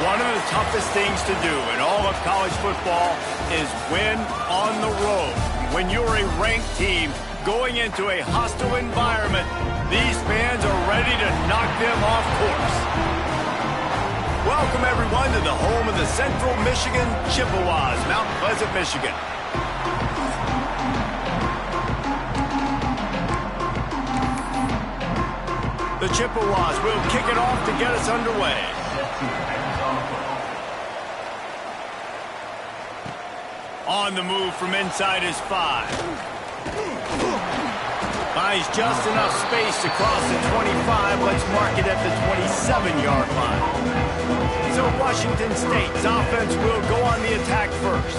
One of the toughest things to do in all of college football is win on the road. When you're a ranked team going into a hostile environment, these fans are ready to knock them off course. Welcome, everyone, to the home of the Central Michigan Chippewas, Mount Pleasant, Michigan. The Chippewas will kick it off to get us underway. On the move from inside his 5. Finds just enough space to cross the 25. Let's mark it at the 27-yard line. So Washington State's offense will go on the attack first.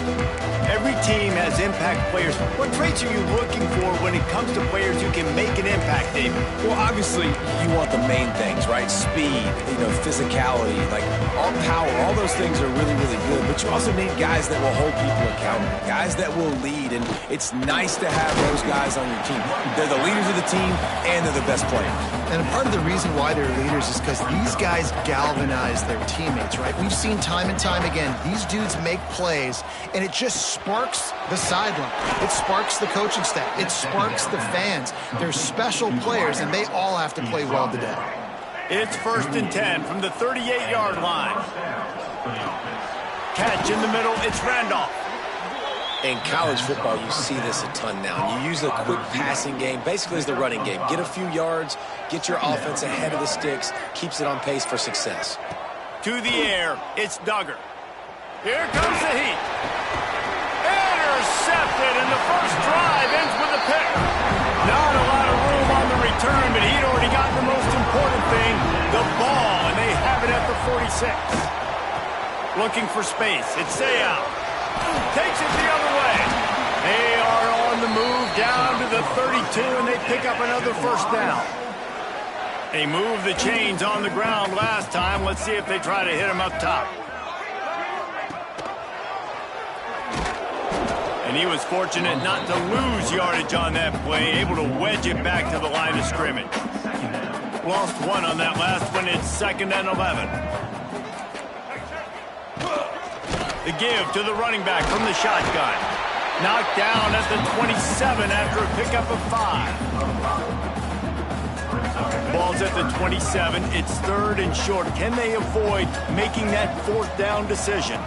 Every team has impact players. What traits are you looking for when it comes to players who can make an impact, David? Well, obviously, you want the main things, right? Speed, physicality, like all power. All those things are really, really good. But you also need guys that will hold people accountable, guys that will lead. And it's nice to have those guys on your team. They're the leaders of the team, and they're the best players. And part of the reason why they're leaders is because these guys galvanize their teammates, right? We've seen time and time again, these dudes make plays, and it just sparks the sideline. It sparks the coaching staff. It sparks the fans. They're special players, and they all have to play well today. It's 1st and 10 from the 38-yard line. Catch in the middle. It's Randolph. In college football, you see this a ton now. You use a quick passing game, basically as the running game. Get a few yards, get your offense ahead of the sticks, keeps it on pace for success. To the air, it's Duggar. Here comes the heat. Intercepted, and the first drive ends with a pick. Not a lot of room on the return, but he'd already gotten the most important thing, the ball, and they have it at the 46. Looking for space. It's Seau. Takes it the other way. They are on the move down to the 32, and they pick up another first down. They moved the chains on the ground last time. Let's see if they try to hit him up top. And he was fortunate not to lose yardage on that play, able to wedge it back to the line of scrimmage. Lost one on that last one. It's 2nd and 11. The give to the running back from the shotgun. Knocked down at the 27 after a pickup of 5. Ball's at the 27. It's 3rd and short. Can they avoid making that 4th down decision?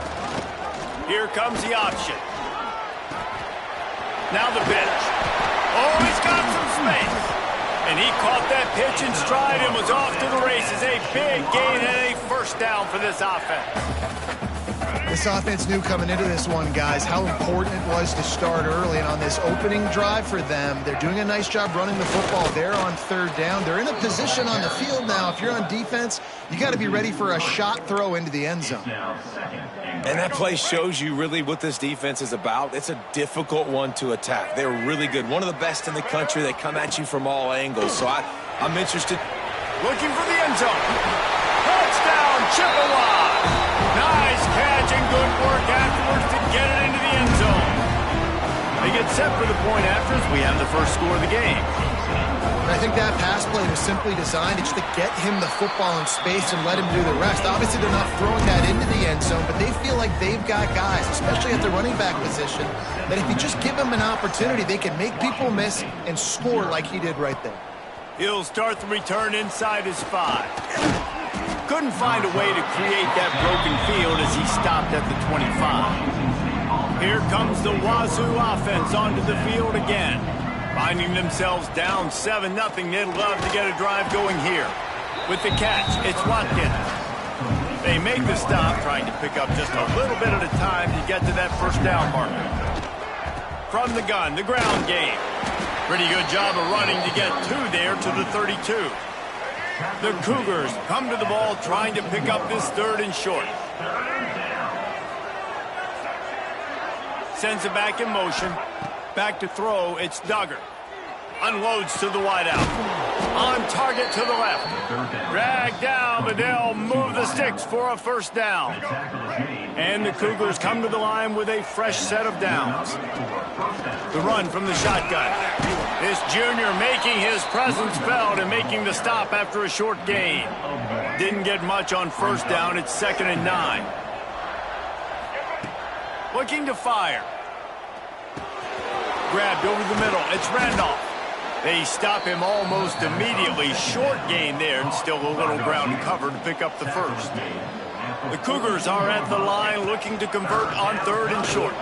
Here comes the option. Now the pitch. Oh, he's got some space. And he caught that pitch in stride and was off to the races. A big gain and a first down for this offense. This offense knew coming into this one, guys, how important it was to start early. And on this opening drive for them, they're doing a nice job running the football. They're on 3rd down. They're in a position on the field now. If you're on defense, you got to be ready for a shot throw into the end zone. And that play shows you really what this defense is about. It's a difficult one to attack. They're really good. One of the best in the country. They come at you from all angles. So I'm interested. Looking for the end zone. Touchdown, Chippewa. Nice catch and good work afterwards to get it into the end zone. They get set for the point after as we have the first score of the game. And I think that pass play was simply designed just to get him the football in space and let him do the rest. Obviously, they're not throwing that into the end zone, but they feel like they've got guys, especially at the running back position, that if you just give them an opportunity, they can make people miss and score like he did right there. He'll start the return inside his 5. Couldn't find a way to create that broken field as he stopped at the 25. Here comes the Wazoo offense onto the field again. Finding themselves down 7-0, they'd love to get a drive going here. With the catch, it's Watkins. They make the stop, trying to pick up just a little bit at a time to get to that first down marker. From the gun, the ground game. Pretty good job of running to get 2 there to the 32. The Cougars come to the ball trying to pick up this 3rd and short. Sends it back in motion. Back to throw, it's Duggar. Unloads to the wideout. On target to the left. Dragged down, but they'll move the sticks for a first down. And the Cougars come to the line with a fresh set of downs. The run from the shotgun. This junior making his presence felt and making the stop after a short gain. Didn't get much on first down. It's 2nd and 9. Looking to fire. Grabbed over the middle. It's Randolph. They stop him almost immediately. Short gain there, and still a little ground cover to pick up the first. The Cougars are at the line looking to convert on 3rd and short.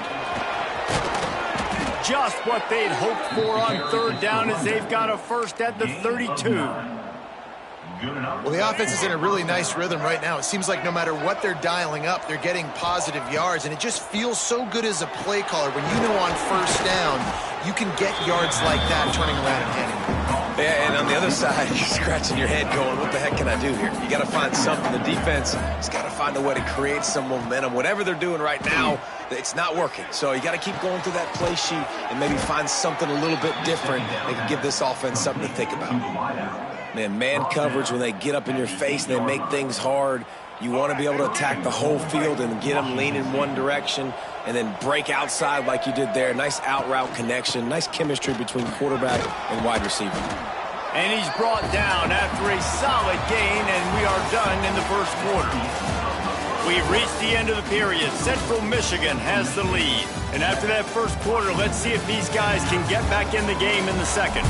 Just what they'd hoped for on 3rd down as they've got a first at the 32. Well, the offense is in a really nice rhythm right now. It seems like no matter what they're dialing up, they're getting positive yards, and it just feels so good as a play caller when you know on first down you can get yards like that turning around and handing it. Yeah, and on the other side, you're scratching your head going, what the heck can I do here? You got to find something. The defense has got to find a way to create some momentum. Whatever they're doing right now, it's not working. So you got to keep going through that play sheet and maybe find something a little bit different that can give this offense something to think about. Man coverage, when they get up in your face and they make things hard, you want to be able to attack the whole field and get them lean in one direction and then break outside like you did there. Nice out-route connection, nice chemistry between quarterback and wide receiver. And he's brought down after a solid gain, and we are done in the first quarter. We've reached the end of the period. Central Michigan has the lead. And after that first quarter, let's see if these guys can get back in the game in the second.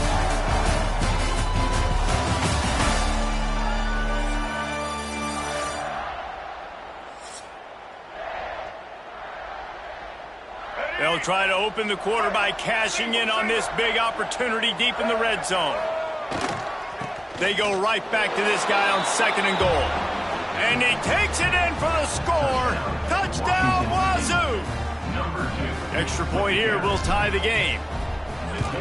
They'll try to open the quarter by cashing in on this big opportunity deep in the red zone. They go right back to this guy on 2nd and goal. And he takes it in for the score. Touchdown, Wazoo! Extra point here will tie the game.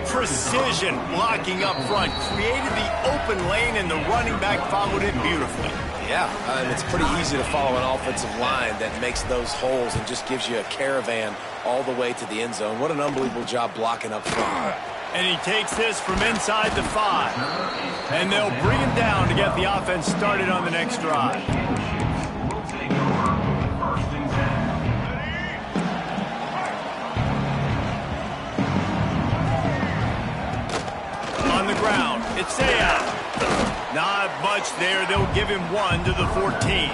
Precision blocking up front. Created the open lane, and the running back followed it beautifully. Yeah, and it's pretty easy to follow an offensive line that makes those holes and just gives you a caravan all the way to the end zone. What an unbelievable job blocking up front. And he takes this from inside the 5. And they'll bring him down to get the offense started on the next drive. On the ground, it's Saya. Not much there. They'll give him 1 to the 14.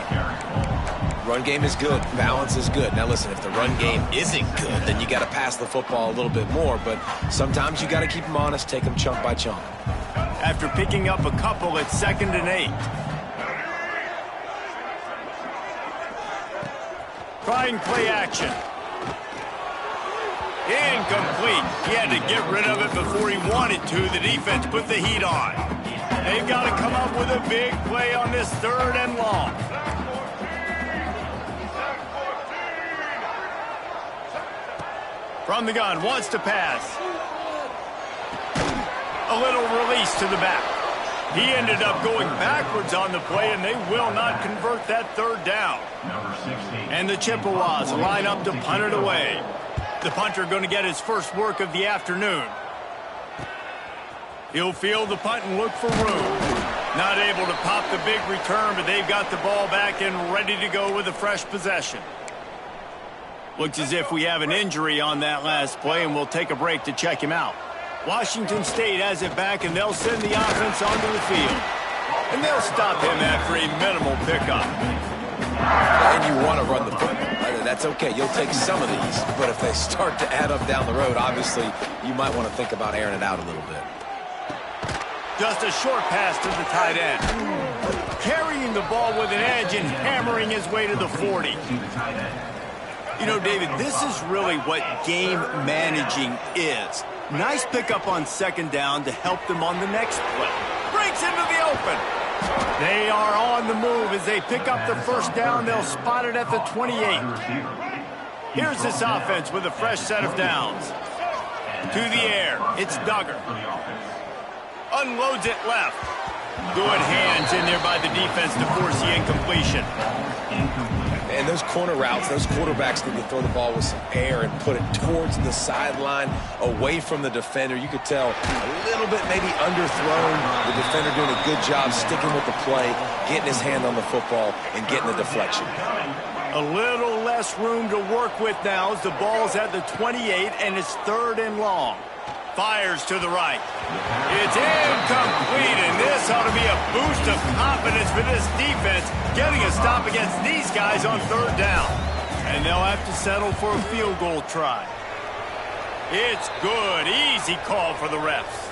Run game is good. Balance is good. Now, listen, if the run game isn't good, then you got to pass the football a little bit more. But sometimes you got to keep them honest, take them chunk by chunk. After picking up a couple, it's 2nd and 8. Trying play action. Incomplete. He had to get rid of it before he wanted to. The defense put the heat on. They've got to come up with a big play on this 3rd and long. From the gun, wants to pass. A little release to the back. He ended up going backwards on the play, and they will not convert that 3rd down. And the Chippewas line up to punt it away. The punter going to get his first work of the afternoon. He'll field the punt and look for room. Not able to pop the big return, but they've got the ball back and ready to go with a fresh possession. Looks as if we have an injury on that last play, and we'll take a break to check him out. Washington State has it back, and they'll send the offense onto the field. And they'll stop him after a minimal pickup. And you want to run the football. That's okay. You'll take some of these. But if they start to add up down the road, obviously, you might want to think about airing it out a little bit. Just a short pass to the tight end. Carrying the ball with an edge and hammering his way to the 40. You know, David, this is really what game managing is. Nice pickup on 2nd down to help them on the next play. Breaks into the open. They are on the move as they pick up the first down. They'll spot it at the 28. Here's this offense with a fresh set of downs. To the air, it's Duggar. Unloads it left. Good hands in there by the defense to force the incompletion. And those corner routes, those quarterbacks need to throw the ball with some air and put it towards the sideline, away from the defender. You could tell a little bit maybe underthrown. The defender doing a good job sticking with the play, getting his hand on the football, and getting the deflection. A little less room to work with now as the ball's at the 28, and it's 3rd and long. Fires to the right. It's incomplete, and this ought to be a boost of confidence for this defense, getting a stop against these guys on third down. And they'll have to settle for a field goal try. It's good. Easy call for the refs.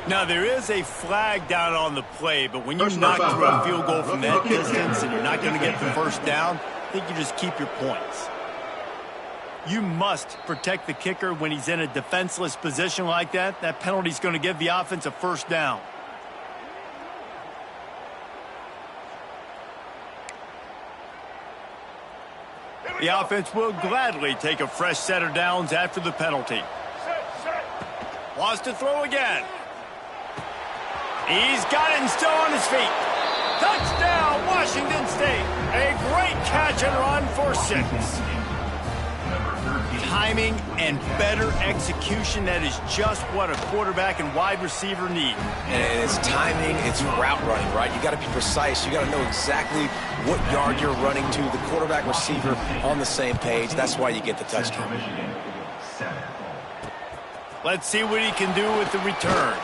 Now, there is a flag down on the play, but when you knock through a field goal from that distance and you're not going to get the first down, I think you just keep your points. You must protect the kicker when he's in a defenseless position like that. That penalty is going to give the offense a first down. The offense will gladly take a fresh set of downs after the penalty. Wants to throw again. He's got it and still on his feet. Touchdown, Washington State. A great catch and run for 6. Timing and better execution, that is just what a quarterback and wide receiver need. And it's timing, it's route running, right? You got to be precise. You got to know exactly what yard you're running to. The quarterback receiver on the same page. That's why you get the touchdown. Let's see what he can do with the return.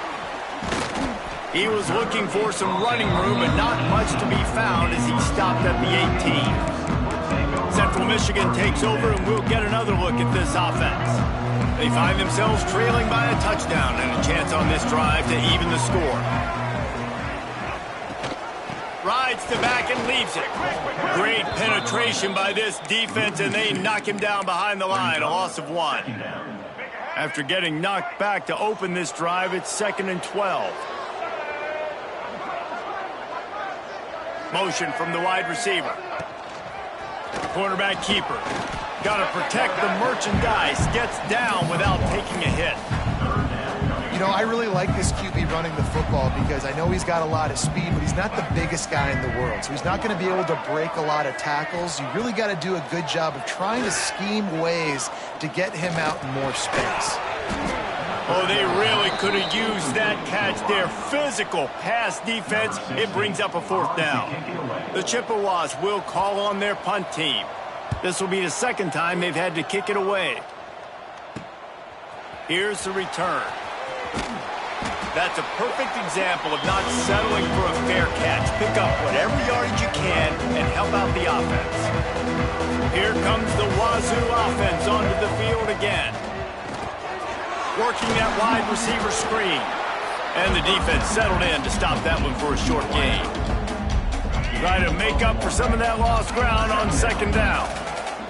He was looking for some running room, but not much to be found as he stopped at the 18. Central Michigan takes over, and we'll get another look at this offense. They find themselves trailing by a touchdown and a chance on this drive to even the score. Rides to back and leaves it. Great penetration by this defense, and they knock him down behind the line, a loss of 1. After getting knocked back to open this drive, it's 2nd and 12. Motion from the wide receiver. Quarterback keeper. Got to protect the merchandise. Gets down without taking a hit. You know, I really like this QB running the football because I know he's got a lot of speed, but he's not the biggest guy in the world. So he's not going to be able to break a lot of tackles. You really got to do a good job of trying to scheme ways to get him out in more space. Oh, they really could have used that catch there. Physical pass defense. It brings up a 4th down. The Chippewas will call on their punt team. This will be the 2nd time they've had to kick it away. Here's the return. That's a perfect example of not settling for a fair catch. Pick up whatever yardage you can and help out the offense. Here comes the Wazoo offense onto the field again. Working that wide receiver screen. And the defense settled in to stop that one for a short gain. Try to make up for some of that lost ground on 2nd down.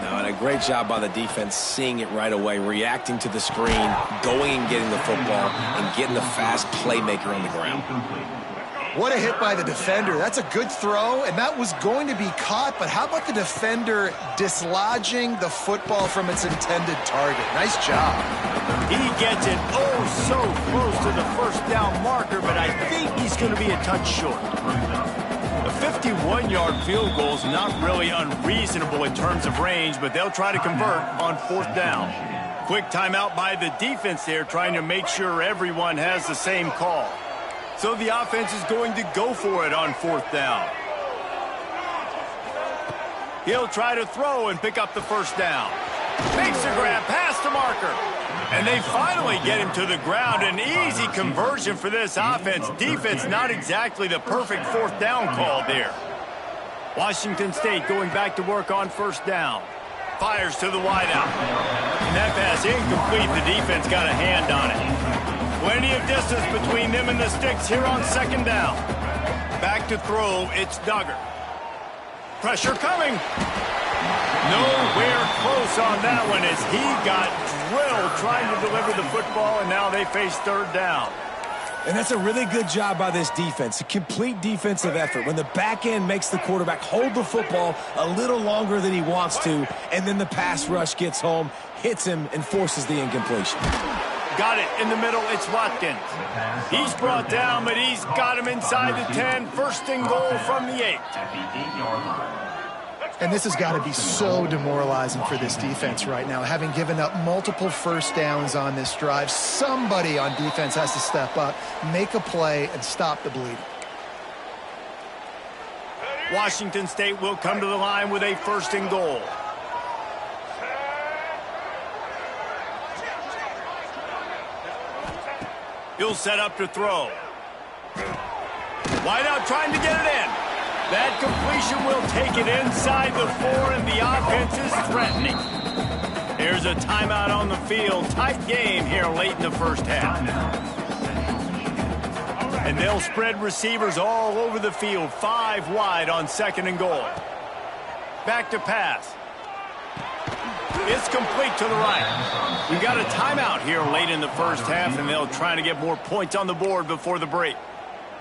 No, and a great job by the defense seeing it right away, reacting to the screen, going and getting the football, and getting the fast playmaker on the ground. What a hit by the defender. That's a good throw, and that was going to be caught, but how about the defender dislodging the football from its intended target? Nice job. He gets it so close to the first down marker, but I think he's going to be a touch short. A 51-yard field goal is not really unreasonable in terms of range, but they'll try to convert on 4th down. Quick timeout by the defense there, trying to make sure everyone has the same call. So the offense is going to go for it on 4th down. He'll try to throw and pick up the first down. Makes a grab, pass to marker. And they finally get him to the ground. An easy conversion for this offense. Defense not exactly the perfect 4th down call there. Washington State going back to work on 1st down. Fires to the wideout. And that pass incomplete. The defense got a hand on it. Plenty of distance between them and the sticks here on 2nd down. Back to throw, it's Duggar. Pressure coming. Nowhere close on that one as he got drilled trying to deliver the football, and now they face 3rd down. And that's a really good job by this defense, a complete defensive effort. When the back end makes the quarterback hold the football a little longer than he wants to, and then the pass rush gets home, hits him, and forces the incompletion. Got it in the middle, it's Watkins. He's brought down, but he's got him inside the 10. 1st and goal from the 8. And this has got to be so demoralizing for this defense right now. Having given up multiple 1st downs on this drive, somebody on defense has to step up, make a play, and stop the bleeding. Washington State will come to the line with a 1st and goal. He'll set up to throw. Wide out trying to get it in. That completion will take it inside the 4, and the offense is threatening. Here's a timeout on the field. Tight game here late in the first half. And they'll spread receivers all over the field, 5 wide on 2nd and goal. Back to pass. It's complete to the right. We've got a timeout here late in the first half, and they'll try to get more points on the board before the break.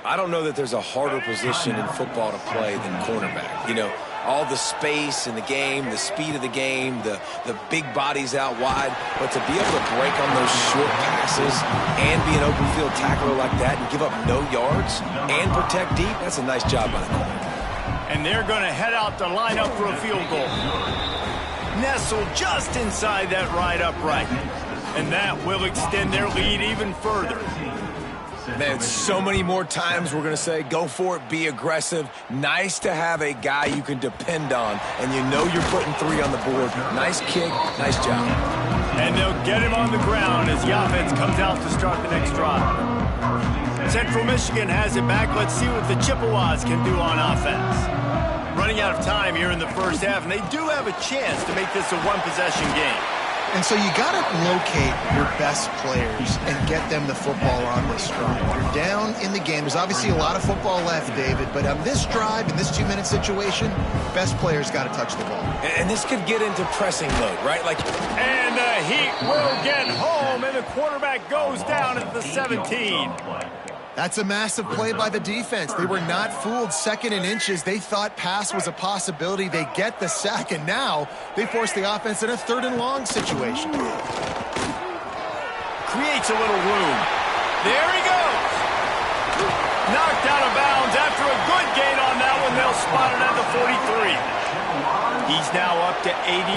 I don't know that there's a harder position in football to play than cornerback. You know, all the space in the game, the speed of the game, the big bodies out wide. But to be able to break on those short passes and be an open field tackler like that and give up no yards and protect deep, that's a nice job by the corner. And they're going to head out to line up for a field goal. Nestled just inside that right upright. And that will extend their lead even further. Man, so many more times we're going to say, go for it, be aggressive. Nice to have a guy you can depend on, and you know you're putting 3 on the board. Nice kick, nice job. And they'll get him on the ground as the offense comes out to start the next drive. Central Michigan has it back. Let's see what the Chippewas can do on offense. Running out of time here in the first half, and they do have a chance to make this a one-possession game. And so you got to locate your best players and get them the football on this drive. You're down in the game. There's obviously a lot of football left, David, but on this drive, in this 2-minute situation, best players got to touch the ball. And this could get into pressing mode, right? And the Heat will get home, and the quarterback goes down at the 17. That's a massive play by the defense. They were not fooled. 2nd and inches. They thought pass was a possibility. They get the sack, and now they force the offense in a 3rd and long situation. Creates a little room. There he goes. Knocked out of bounds after a good gain on that one. They'll spot it at the 43. He's now up to 83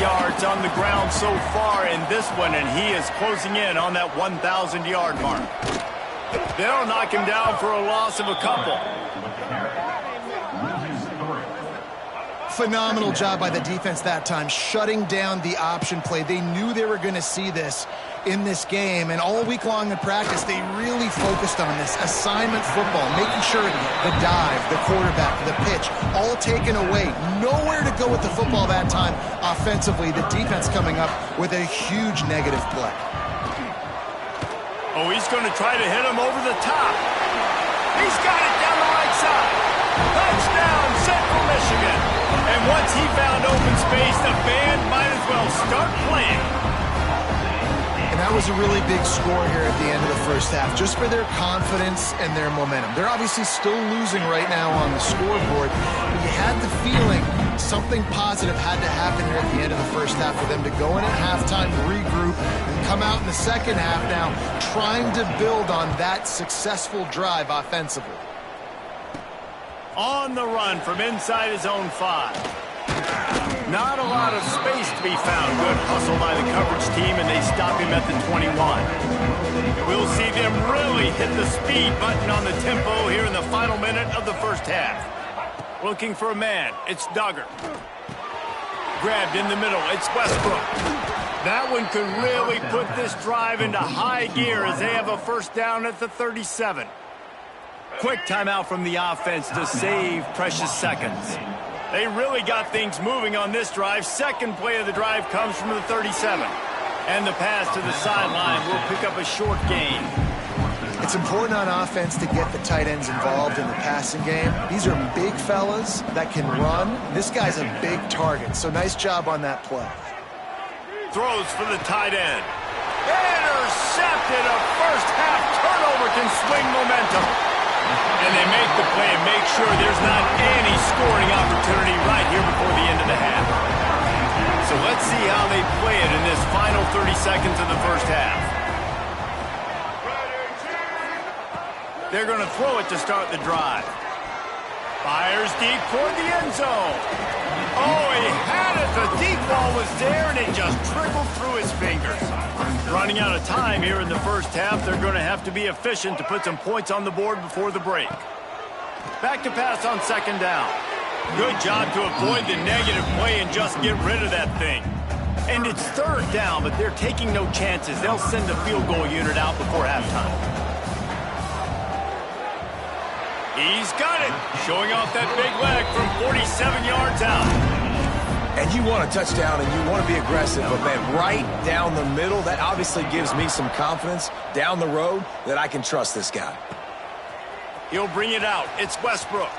yards on the ground so far in this one, and he is closing in on that 1,000-yard mark. They'll knock him down for a loss of a couple. Phenomenal job by the defense that time, shutting down the option play. They knew they were going to see this in this game, and all week long in practice, they really focused on this assignment football, making sure the dive, the quarterback, the pitch, all taken away. Nowhere to go with the football that time offensively. The defense coming up with a huge negative play. Oh, he's going to try to hit him over the top. He's got it down the right side. Touchdown, Central Michigan. And once he found open space, the band might as well start playing. And that was a really big score here at the end of the first half, just for their confidence and their momentum. They're obviously still losing right now on the scoreboard, but you had the feeling something positive had to happen here at the end of the first half for them to go in at halftime, regroup, and come out in the second half now trying to build on that successful drive offensively. On the run from inside his own 5. Not a lot of space to be found. Good hustle by the coverage team, and they stop him at the 21. We'll see them really hit the speed button on the tempo here in the final minute of the first half. Looking for a man. It's Duggar. Grabbed in the middle. It's Westbrook. That one could really put this drive into high gear as they have a first down at the 37. Quick timeout from the offense to save precious seconds. They really got things moving on this drive. Second play of the drive comes from the 37. And the pass to the sideline will pick up a short gain. It's important on offense to get the tight ends involved in the passing game. These are big fellas that can run. This guy's a big target, so nice job on that play. Throws for the tight end. Intercepted. A first half turnover can swing momentum. And they make the play and make sure there's not any scoring opportunity right here before the end of the half. So let's see how they play it in this final 30 seconds of the first half. They're going to throw it to start the drive. Fires deep toward the end zone. Oh, he had it. The deep ball was there, and it just trickled through his fingers. Running out of time here in the first half, they're going to have to be efficient to put some points on the board before the break. Back to pass on second down. Good job to avoid the negative play and just get rid of that thing. And it's third down, but they're taking no chances. They'll send the field goal unit out before halftime. He's got it, showing off that big leg from 47 yards out. And you want a touchdown and you want to be aggressive, but man, right down the middle, that obviously gives me some confidence down the road that I can trust this guy. He'll bring it out. It's Westbrook.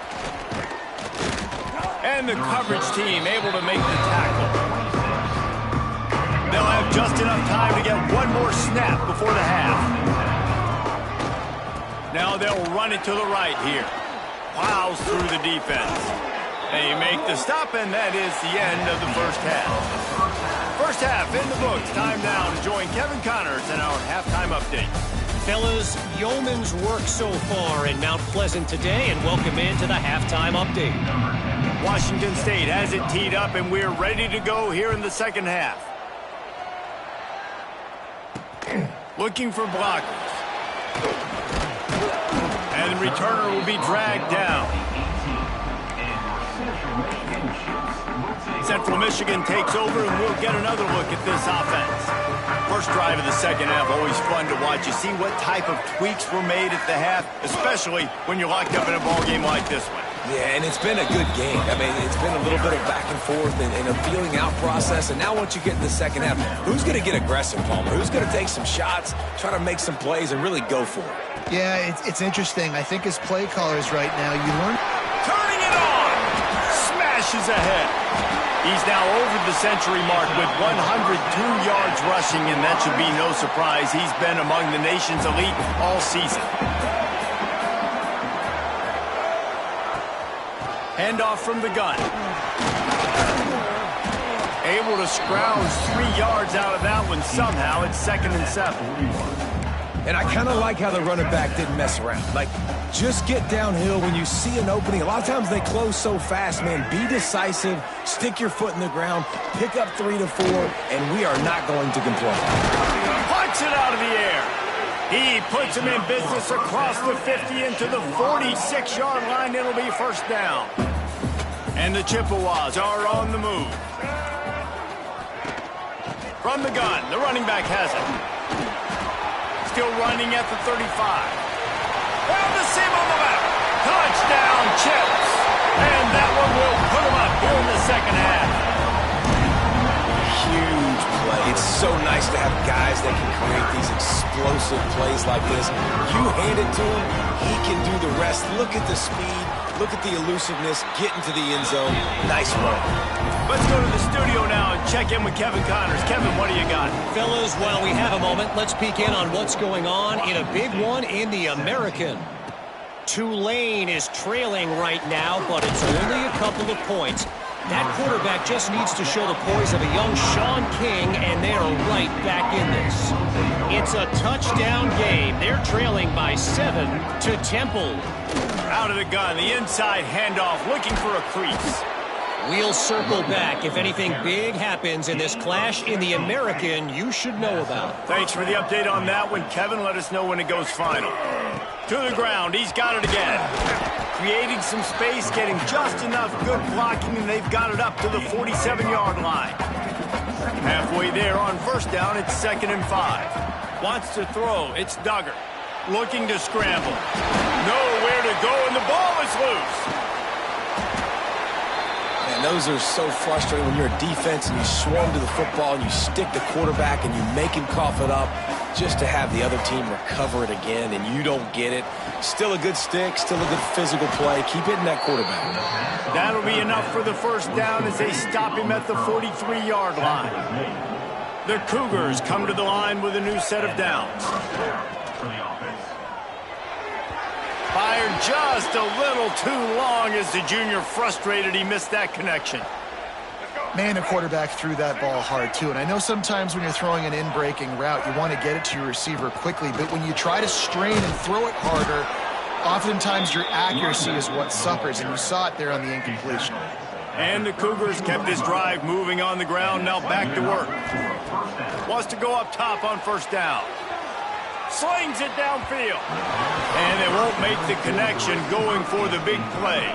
And the coverage team able to make the tackle. They'll have just enough time to get one more snap before the half. Now they'll run it to the right here. Plows through the defense. They make the stop, and that is the end of the first half. First half in the books. Time now to join Kevin Connors in our halftime update. Fellas, yeoman's work so far in Mount Pleasant today, and welcome into the halftime update. Washington State has it teed up, and we're ready to go here in the second half. Looking for blockers. And the returner will be dragged down. Central Michigan takes over, and we'll get another look at this offense. First drive of the second half, always fun to watch. You see what type of tweaks were made at the half, especially when you're locked up in a ball game like this one. Yeah, and it's been a good game. I mean, it's been a little bit of back and forth and a feeling out process. And now once you get in the second half, who's going to get aggressive, Palmer? Who's going to take some shots, try to make some plays, and really go for it? Yeah, it's interesting. I think as play callers right now, you learn. Turning it on! Smashes ahead. He's now over the century mark with 102 yards rushing, and that should be no surprise. He's been among the nation's elite all season. Handoff from the gun. Able to scrounge 3 yards out of that one somehow. It's 2nd and 7. And I kind of like how the running back didn't mess around. Like, just get downhill when you see an opening. A lot of times they close so fast, man. Be decisive, stick your foot in the ground, pick up 3 to 4, and we are not going to complain. Punch it out of the air. He puts him in business across the 50 into the 46-yard line. It'll be first down. And the Chippewas are on the move. From the gun, the running back has it. Still running at the 35. Found the seam on the left. Touchdown, Chips. And that one will put him up here in the second half. Huge play. It's so nice to have guys that can create these explosive plays like this. You hand it to him, he can do the rest. Look at the speed. Look at the elusiveness. Get into the end zone. Nice run. Let's go to the studio now and check in with Kevin Connors. Kevin, what do you got? Fellas, while we have a moment, let's peek in on what's going on in a big one in the American. Tulane is trailing right now, but it's only a couple of points. That quarterback just needs to show the poise of a young Sean King, and they are right back in this. It's a touchdown game. They're trailing by 7 to Temple. Out of the gun, the inside handoff, looking for a crease. We'll circle back if anything big happens in this clash in the American you should know about. Thanks for the update on that one, Kevin. Let us know when it goes final. To the ground, he's got it again. Creating some space, getting just enough good blocking, and they've got it up to the 47-yard line. Halfway there on first down, it's 2nd and 5. Wants to throw, it's Duggar. Looking to scramble. Nowhere to go, and the ball is loose. Those are so frustrating when you're a defense and you swarm to the football and you stick the quarterback and you make him cough it up just to have the other team recover it again and you don't get it. Still a good stick, still a good physical play. Keep hitting that quarterback. That'll be enough for the first down as they stop him at the 43-yard line. The Cougars come to the line with a new set of downs. Fired just a little too long as the junior frustrated. He missed that connection. Man, the quarterback threw that ball hard, too. And I know sometimes when you're throwing an in-breaking route, you want to get it to your receiver quickly. But when you try to strain and throw it harder, oftentimes your accuracy is what suffers. And you saw it there on the incompletion. And the Cougars kept this drive moving on the ground. Now back to work. Wants to go up top on first down. Slings it downfield. And they won't make the connection going for the big play.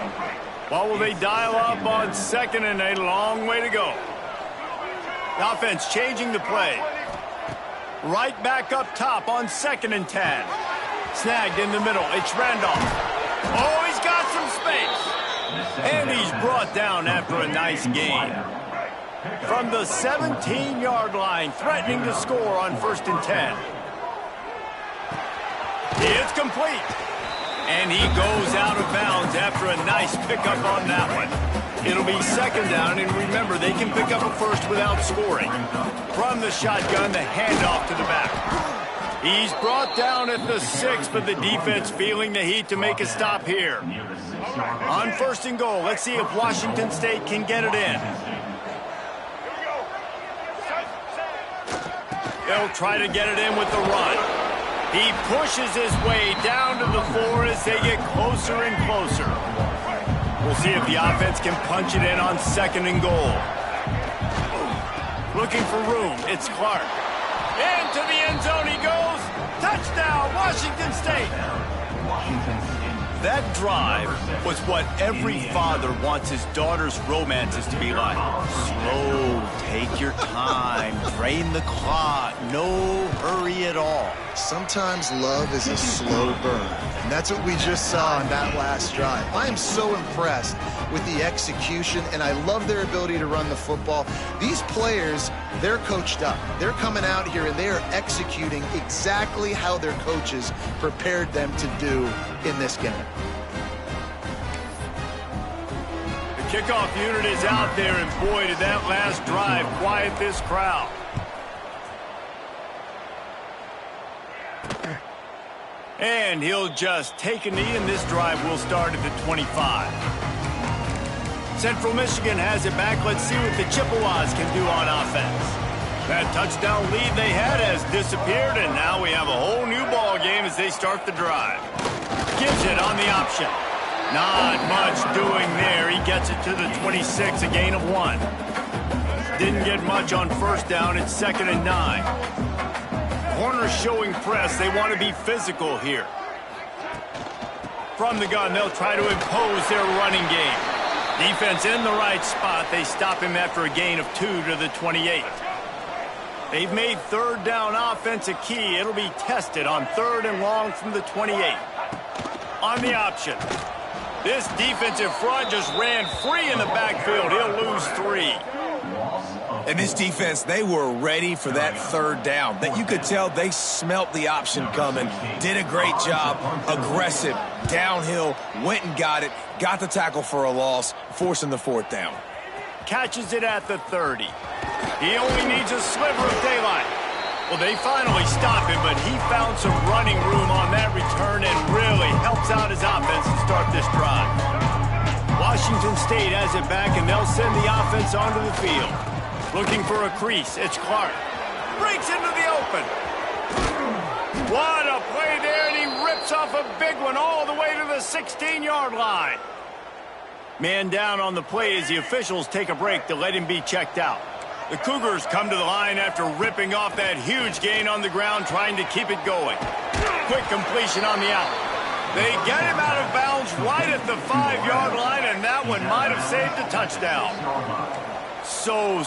What will they dial up on 2nd and 8? A long way to go. The offense changing the play. Right back up top on 2nd and 10. Snagged in the middle. It's Randolph. Oh, he's got some space. And he's brought down after a nice gain. From the 17-yard line, threatening to score on 1st and 10. It's complete. And he goes out of bounds after a nice pickup on that one. It'll be 2nd down, and remember, they can pick up a first without scoring. From the shotgun, the handoff to the back. He's brought down at the 6, but the defense feeling the heat to make a stop here. On 1st and goal, let's see if Washington State can get it in. They'll try to get it in with the run. He pushes his way down to the 4 as they get closer and closer. We'll see if the offense can punch it in on 2nd and goal. Looking for room. It's Clark. Into the end zone he goes. Touchdown, Washington State. That drive was what every father wants his daughter's romances to be like. Slow, take your time, drain the clock, no hurry at all. Sometimes love is a slow burn, and that's what we just saw on that last drive. I am so impressed with the execution, and I love their ability to run the football. These players, they're coached up. They're coming out here, and they are executing exactly how their coaches prepared them to do in this game. The kickoff unit is out there, and boy, did that last drive quiet this crowd. And he'll just take a knee, and this drive will start at the 25. Central Michigan has it back. Let's see what the Chippewas can do on offense. That touchdown lead they had has disappeared, and now we have a whole new ball game as they start the drive. Gives it on the option. Not much doing there. He gets it to the 26, a gain of 1. Didn't get much on 1st down. It's 2nd and 9. Corners showing press. They want to be physical here. From the gun, they'll try to impose their running game. Defense in the right spot. They stop him after a gain of 2 to the 28. They've made 3rd down offense a key. It'll be tested on 3rd and long from the 28. On the option. This defensive front just ran free in the backfield. He'll lose 3. And this defense, they were ready for that 3rd down. That you could tell they smelt the option coming. Did a great job. Aggressive. Downhill. Went and got it. Got the tackle for a loss. Forcing the 4th down. Catches it at the 30. He only needs a sliver of daylight. Well, they finally stop him, but he found some running room on that return and really helps out his offense to start this drive. Washington State has it back, and they'll send the offense onto the field. Looking for a crease. It's Clark. Breaks into the open. What a play there, and he rips off a big one all the way to the 16-yard line. Man down on the play as the officials take a break to let him be checked out. The Cougars come to the line after ripping off that huge gain on the ground, trying to keep it going. Quick completion on the out. They get him out of bounds right at the 5-yard line, and that one might have saved a touchdown. So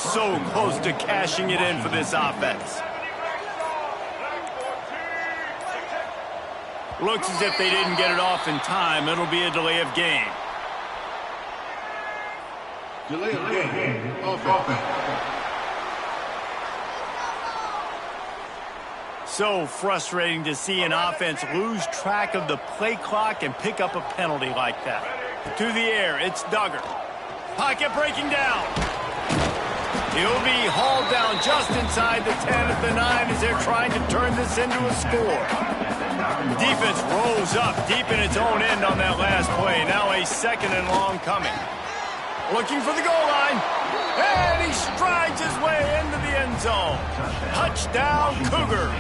close to cashing it in for this offense. Looks as if they didn't get it off in time. It'll be a delay of game. Delay of game. Offense. So frustrating to see an offense lose track of the play clock and pick up a penalty like that. To the air, it's Duggar. Pocket breaking down. He'll be hauled down just inside the 10 at the 9 as they're trying to turn this into a score. The defense rolls up deep in its own end on that last play. Now a 2nd and long coming. Looking for the goal line. And he strides his way into the end zone. Touchdown, Cougars.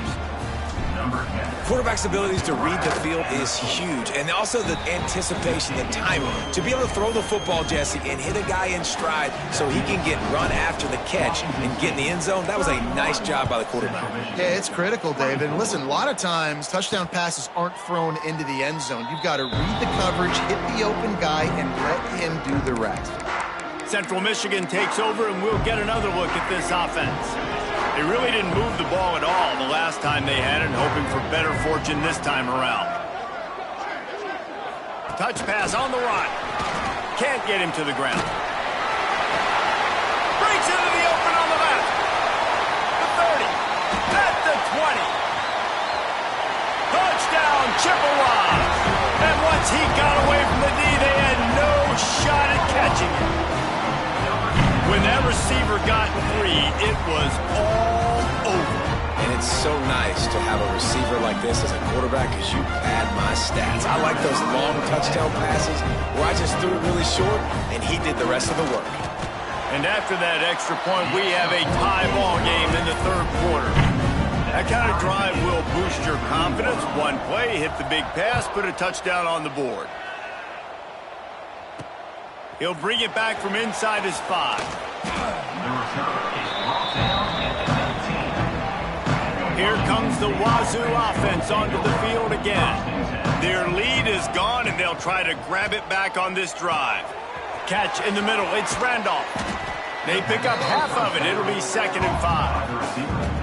Quarterback's abilities to read the field is huge. And also the anticipation, the timing. To be able to throw the football, Jesse, and hit a guy in stride so he can get run after the catch and get in the end zone, that was a nice job by the quarterback. Yeah, it's critical, David. And listen, a lot of times touchdown passes aren't thrown into the end zone. You've got to read the coverage, hit the open guy, and let him do the rest. Central Michigan takes over, and we'll get another look at this offense. They really didn't move the ball at all the last time they had it, hoping for better fortune this time around. Touch pass on the run. Can't get him to the ground. Breaks into the open on the left. The 30. At the 20. Touchdown, Chippewa. And once he got away from the D, they had no shot at catching him. When that receiver got free, it was all over. And it's so nice to have a receiver like this as a quarterback because you pad my stats. I like those long touchdown passes where I just threw it really short and he did the rest of the work. And after that extra point, we have a tie ball game in the third quarter. That kind of drive will boost your confidence. One play, hit the big pass, put a touchdown on the board. He'll bring it back from inside his 5. Here comes the Wazoo offense onto the field again. Their lead is gone, and they'll try to grab it back on this drive. Catch in the middle. It's Randolph. They pick up half of it. It'll be 2nd and 5.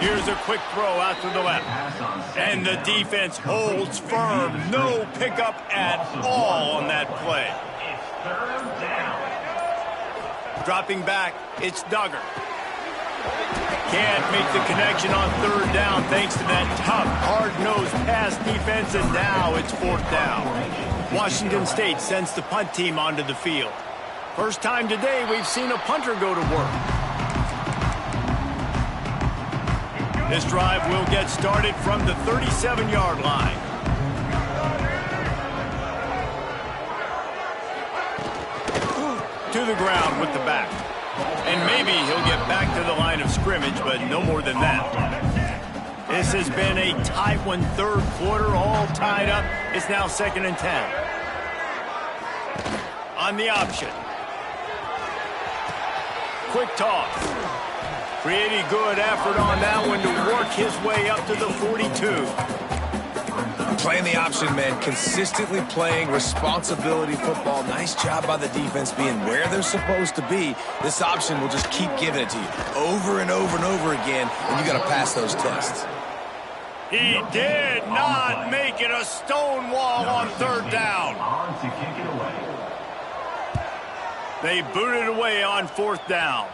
Here's a quick throw out to the left. And the defense holds firm. No pickup at all on that play. Dropping back, it's Duggar. Can't make the connection on 3rd down thanks to that tough, hard-nosed pass defense, and now it's 4th down. Washington State sends the punt team onto the field. First time today we've seen a punter go to work. This drive will get started from the 37-yard line. To the ground with the back. And maybe he'll get back to the line of scrimmage, but no more than that. This has been a tight one, third quarter, all tied up. It's now 2nd and 10. On the option. Quick toss. Pretty good effort on that one to work his way up to the 42. Playing the option, man. Consistently playing responsibility football. Nice job by the defense being where they're supposed to be. This option will just keep giving it to you over and over and over again, and you got to pass those tests. He did not make it a stone wall on 3rd down. They booted away on 4th down.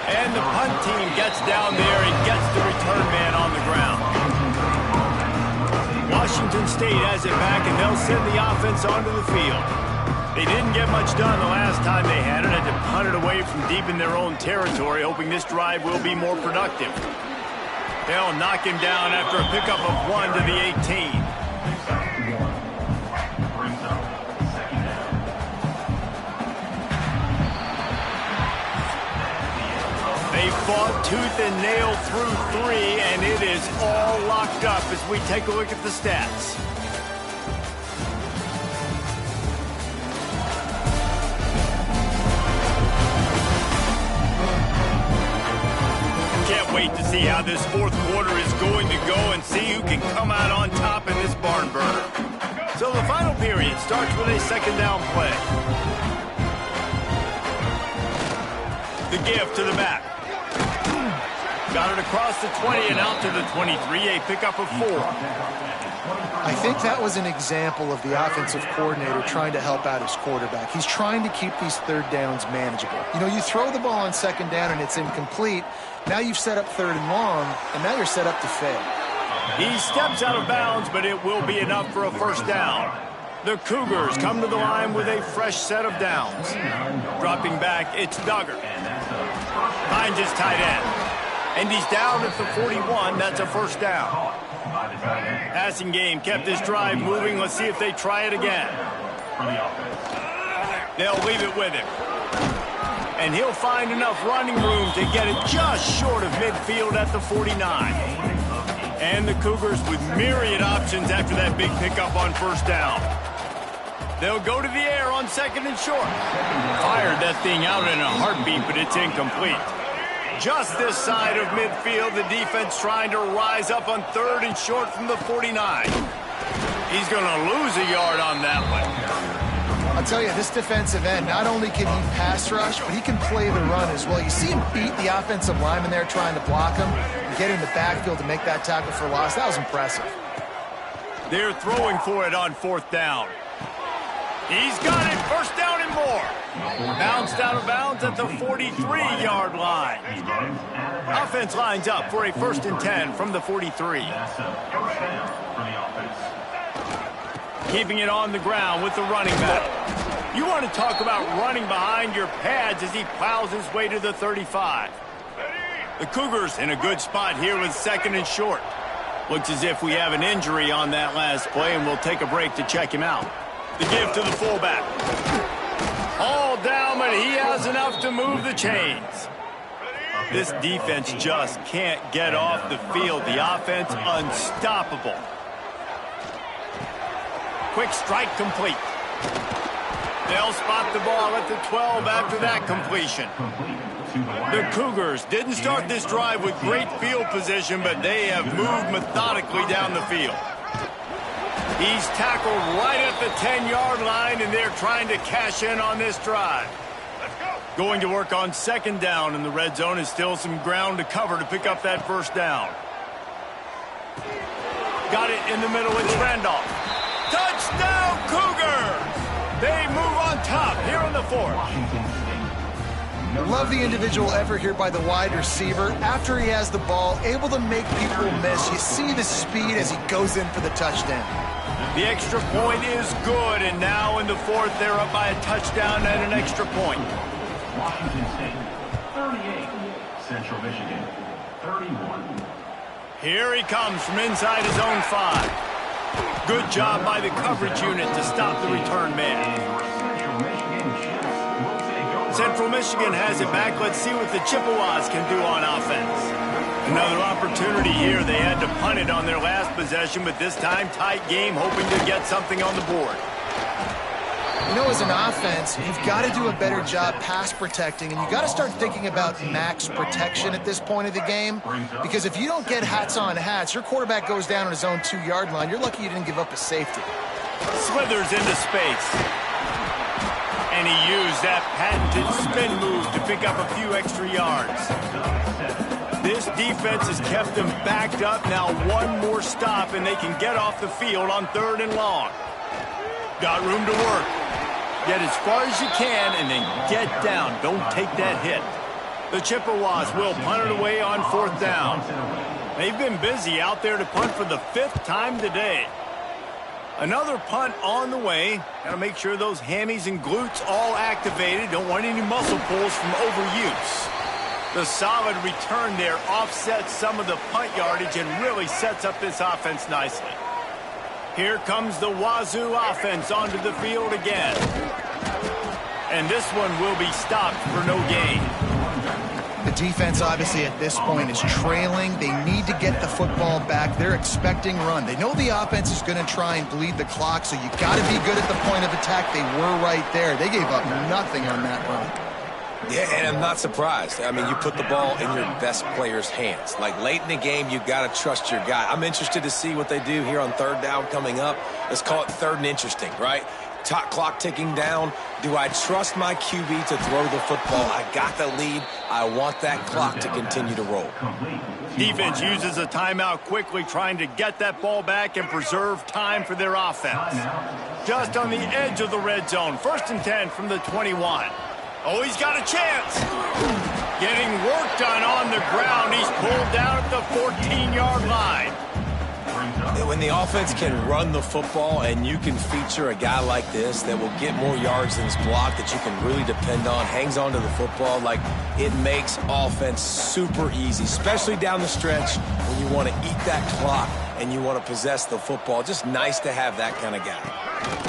And the punt team gets down there and gets the return man on the ground. Washington State has it back, and they'll send the offense onto the field. They didn't get much done the last time they had it. Had to punt it away from deep in their own territory, hoping this drive will be more productive. They'll knock him down after a pickup of 1 to the 18. They fought tooth and nail through 3, and it is all locked up as we take a look at the stats. Can't wait to see how this 4th quarter is going to go and see who can come out on top in this barn burner. So the final period starts with a 2nd down play. The give to the back. Got it across the 20 and out to the 23, a pickup of 4. I think that was an example of the offensive coordinator trying to help out his quarterback. He's trying to keep these 3rd downs manageable. You know, you throw the ball on 2nd down and it's incomplete. Now you've set up 3rd and long, and now you're set up to fail. He steps out of bounds, but it will be enough for a 1st down. The Cougars come to the line with a fresh set of downs. Dropping back, it's Duggar. Finds his tight end. And he's down at the 41. That's a 1st down. Passing game kept this drive moving. Let's see if they try it again. They'll leave it with him. And he'll find enough running room to get it just short of midfield at the 49. And the Cougars with myriad options after that big pickup on 1st down. They'll go to the air on 2nd and short. Fired that thing out in a heartbeat, but it's incomplete. Just this side of midfield, the defense trying to rise up on 3rd and short from the 49. He's going to lose a yard on that one. I'll tell you, this defensive end, not only can he pass rush, but he can play the run as well. You see him beat the offensive lineman there trying to block him and get in the backfield to make that tackle for loss. That was impressive. They're throwing for it on 4th down. He's got it, 1st down and more. Bounced out of bounds at the 43-yard line. Offense lines up for a 1st and 10 from the 43. Keeping it on the ground with the running back. You want to talk about running behind your pads as he plows his way to the 35. The Cougars in a good spot here with 2nd and short. Looks as if we have an injury on that last play, and we'll take a break to check him out. The give to the fullback. All down, but he has enough to move the chains. This defense just can't get off the field. The offense unstoppable. Quick strike complete. They'll spot the ball at the 12 after that completion. The Cougars didn't start this drive with great field position, but they have moved methodically down the field. He's tackled right at the 10-yard line, and they're trying to cash in on this drive. Going to work on 2nd down, and the red zone is still some ground to cover to pick up that 1st down. Got it in the middle, it's Randolph. Touchdown, Cougars! They move on top here in the 4th. I love the individual effort here by the wide receiver. After he has the ball, able to make people miss. You see the speed as he goes in for the touchdown. The extra point is good, and now in the 4th, they're up by a touchdown and an extra point. Washington State, 38. Central Michigan, 31. Here he comes from inside his own 5. Good job by the coverage unit to stop the return man. Central Michigan has it back. Let's see what the Chippewas can do on offense. Another opportunity here. They had to punt it on their last possession, but this time tight game, hoping to get something on the board. You know, as an offense, you've got to do a better job pass protecting, and you got to start thinking about max protection at this point of the game, because if you don't get hats on hats, your quarterback goes down on his own 2-yard line. You're lucky you didn't give up a safety. Slithers into space. And he used that patented spin move to pick up a few extra yards. This defense has kept them backed up. Now one more stop, and they can get off the field on 3rd and long. Got room to work. Get as far as you can, and then get down. Don't take that hit. The Chippewas will punt it away on 4th down. They've been busy out there to punt for the 5th time today. Another punt on the way. Got to make sure those hammies and glutes all activated. Don't want any muscle pulls from overuse. The solid return there offsets some of the punt yardage and really sets up this offense nicely. Here comes the Wazoo offense onto the field again. And this one will be stopped for no gain. The defense, obviously, at this point is trailing. They need to get the football back. They're expecting run. They know the offense is going to try and bleed the clock, so you got to be good at the point of attack. They were right there. They gave up nothing on that run. Yeah, and I'm not surprised. I mean, you put the ball in your best player's hands. Like, late in the game, you got to trust your guy. I'm interested to see what they do here on 3rd down coming up. Let's call it 3rd and interesting, right? Top clock ticking down. Do I trust my QB to throw the football? I got the lead. I want that clock to continue to roll. Defense uses a timeout quickly, trying to get that ball back and preserve time for their offense. Just on the edge of the red zone. 1st and 10 from the 21. Oh, he's got a chance. Getting work done on the ground. He's pulled down at the 14-yard line. When the offense can run the football and you can feature a guy like this that will get more yards than his block, that you can really depend on, hangs on to the football, like, it makes offense super easy, especially down the stretch when you want to eat that clock and you want to possess the football. Just nice to have that kind of guy.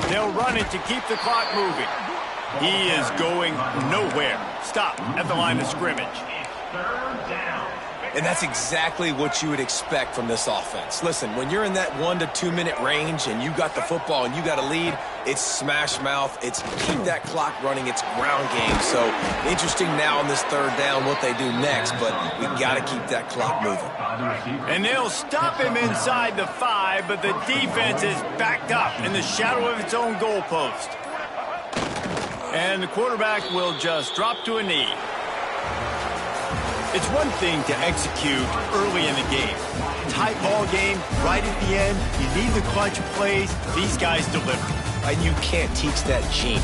They'll run it to keep the clock moving. He is going nowhere. Stop at the line of scrimmage. 3rd down. And that's exactly what you would expect from this offense. Listen, when you're in that 1 to 2 minute range and you got the football and you got a lead, it's smash mouth, it's keep that clock running, it's ground game. So interesting now on this third down what they do next, but we got to keep that clock moving. And they'll stop him inside the 5, but the defense is backed up in the shadow of its own goalpost. And the quarterback will just drop to a knee. It's one thing to execute early in the game. Tight ball game, right at the end, you need the clutch plays. These guys deliver. And you can't teach that gene.